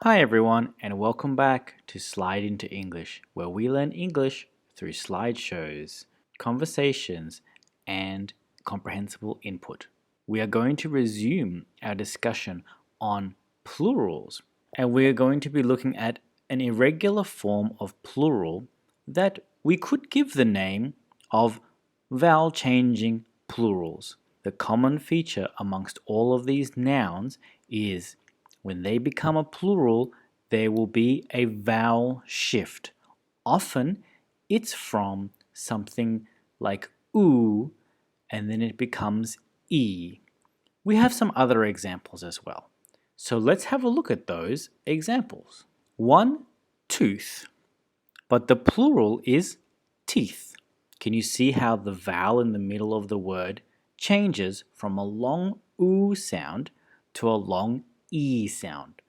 Hi everyone, and welcome back to Slide into English, where we learn English through slideshows, conversations, and comprehensible input. We are going to resume our discussion on plurals, and we are going to be looking at an irregular form of plural that we could give the name of vowel changing plurals. The common feature amongst all of these nouns is when they become a plural, there will be a vowel shift. Often, it's from something like oo, and then it becomes e. We have some other examples as well. So let's have a look at those examples. One, tooth, but the plural is teeth. Can you see how the vowel in the middle of the word changes from a long oo sound to a long e sound?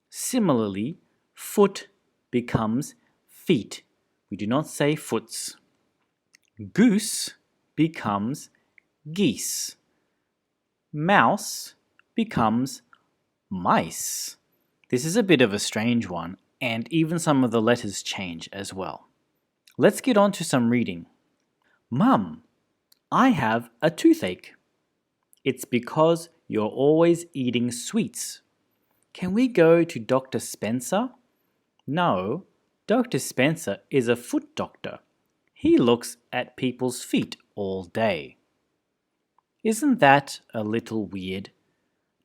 Similarly, foot becomes feet. We do not say foots. Goose becomes geese. Mouse becomes mice. This is a bit of a strange one, and even some of the letters change as well. Let's get on to some reading. Mum, I have a toothache. It's because you're always eating sweets. Can we go to Dr. Spencer? No, Dr. Spencer is a foot doctor. He looks at people's feet all day. Isn't that a little weird?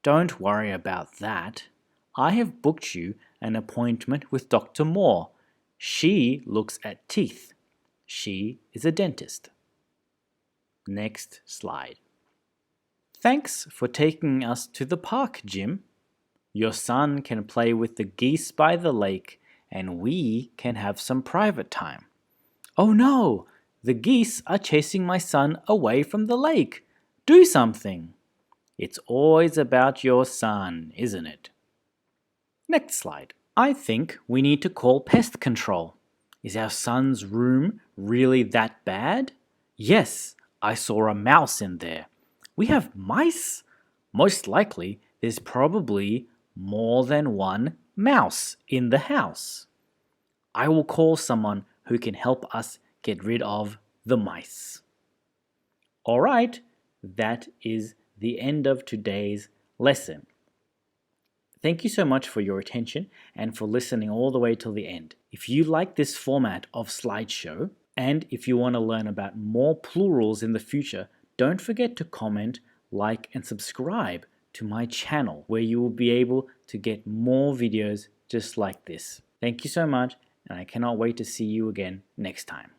Don't worry about that. I have booked you an appointment with Dr. Moore. She looks at teeth. She is a dentist. Next slide. Thanks for taking us to the park, Jim. Your son can play with the geese by the lake, and we can have some private time. Oh no! The geese are chasing my son away from the lake. Do something! It's always about your son, isn't it? Next slide. I think we need to call pest control. Is our son's room really that bad? Yes, I saw a mouse in there. We have mice? Most likely, there's probably more than one mouse in the house. I will call someone who can help us get rid of the mice. All right, that is the end of today's lesson. Thank you so much for your attention and for listening all the way till the end. If you like this format of slideshow, and if you want to learn about more plurals in the future, don't forget to comment, like, and subscribe to my channel where you will be able to get more videos just like this. Thank you so much, and I cannot wait to see you again next time.